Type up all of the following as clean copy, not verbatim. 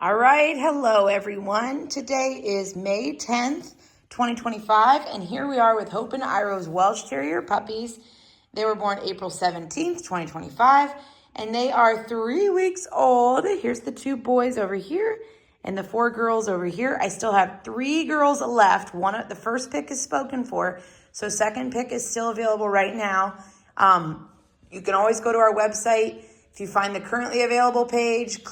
All right, hello everyone. Today is May 10th, 2025, and here we are with Hope-Iroh's Welsh Terrier puppies. They were born April 17th, 2025, and they are 3 weeks old. Here's the 2 boys over here and the 4 girls over here. I still have 3 girls left. The first pick is spoken for, so second pick is still available right now. You can always go to our website. If you find the currently available page,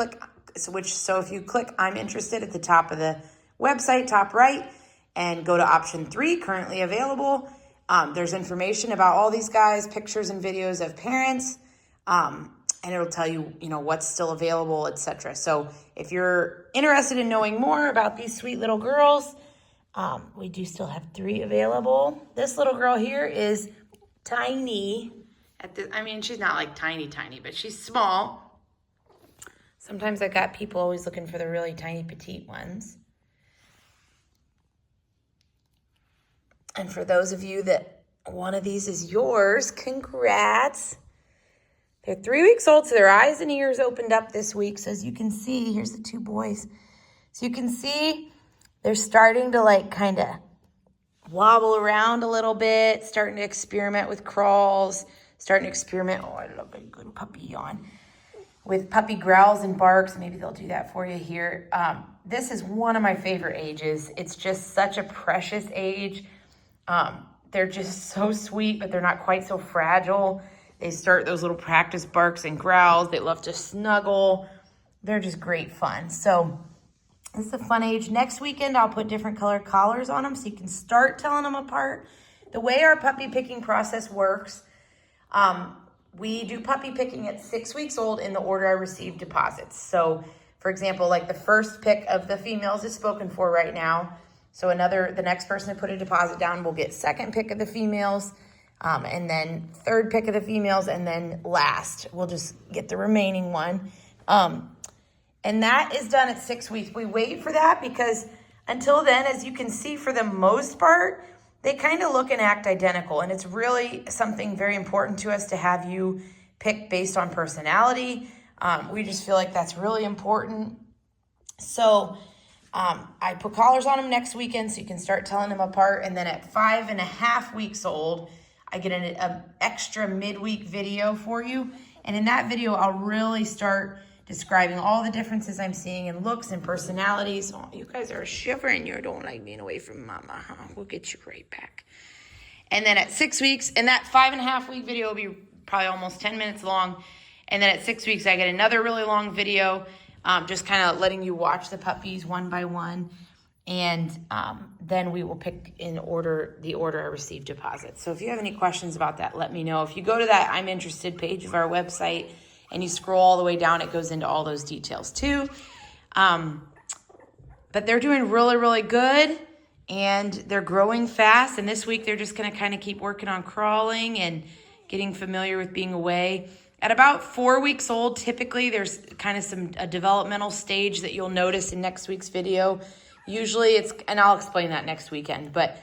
so if you click I'm interested at the top of the website, top right, and go to option 3, currently available, there's information about all these guys, pictures and videos of parents, and it'll tell you, what's still available, etc. So if you're interested in knowing more about these sweet little girls, we do still have 3 available. This little girl here is tiny. She's not like tiny, but she's small. Sometimes I got people always looking for the really tiny petite ones. And for those of you that one of these is yours, congrats. They're 3 weeks old, so their eyes and ears opened up this week. So as you can see, here's the 2 boys. So you can see they're starting to kind of wobble around a little bit, starting to experiment with crawls, starting to experiment. Oh, I love a good puppy yawn. With puppy growls and barks. Maybe they'll do that for you here. This is one of my favorite ages. It's just such a precious age. They're just so sweet, but they're not quite so fragile. They start those little practice barks and growls. They love to snuggle. They're just great fun. So this is a fun age. Next weekend, I'll put different colored collars on them so you can start telling them apart. The way our puppy picking process works, we do puppy picking at 6 weeks old in the order I receive deposits. So, for example, the first pick of the females is spoken for right now. So the next person to put a deposit down will get second pick of the females, and then third pick of the females, and then last we'll just get the remaining one. And that is done at 6 weeks. We wait for that because until then, as you can see, for the most part, they kind of look and act identical, and it's really something very important to us to have you pick based on personality. We just feel like that's really important. So I put collars on them next weekend so you can start telling them apart, and then at 5.5 weeks old, I get an extra midweek video for you, and in that video, I'll really start describing all the differences I'm seeing in looks and personalities. Oh, you guys are shivering. You don't like being away from mama, huh? We'll get you right back. And then at 6 weeks, and that 5.5 week video will be probably almost 10 minutes long. And then at 6 weeks, I get another really long video, just kind of letting you watch the puppies one by one. And then we will pick in the order I receive deposits. So if you have any questions about that, let me know. If you go to that I'm interested page of our website, and you scroll all the way down, it goes into all those details too. But they're doing really, really good, and they're growing fast. And this week, they're just going to kind of keep working on crawling and getting familiar with being away. At about 4 weeks old, typically, there's kind of a developmental stage that you'll notice in next week's video. Usually and I'll explain that next weekend, but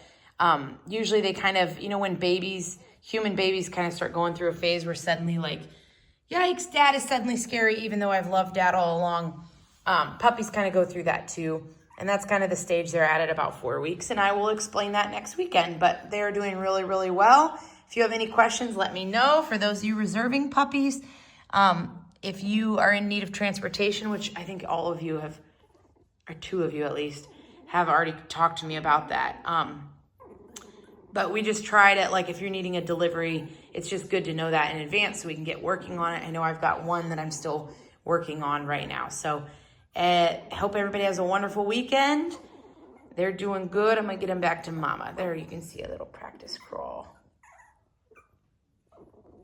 usually they kind of, when human babies kind of start going through a phase where suddenly yikes, dad is suddenly scary, even though I've loved dad all along. Puppies kind of go through that too. And that's kind of the stage they're at about 4 weeks. And I will explain that next weekend. But they're doing really, really well. If you have any questions, let me know. For those of you reserving puppies, if you are in need of transportation, which I think all of you have, or 2 of you at least, have already talked to me about that. But we just try to, if you're needing a delivery, it's just good to know that in advance so we can get working on it. I know I've got one that I'm still working on right now. So I hope everybody has a wonderful weekend. They're doing good. I'm going to get them back to mama. There you can see a little practice crawl.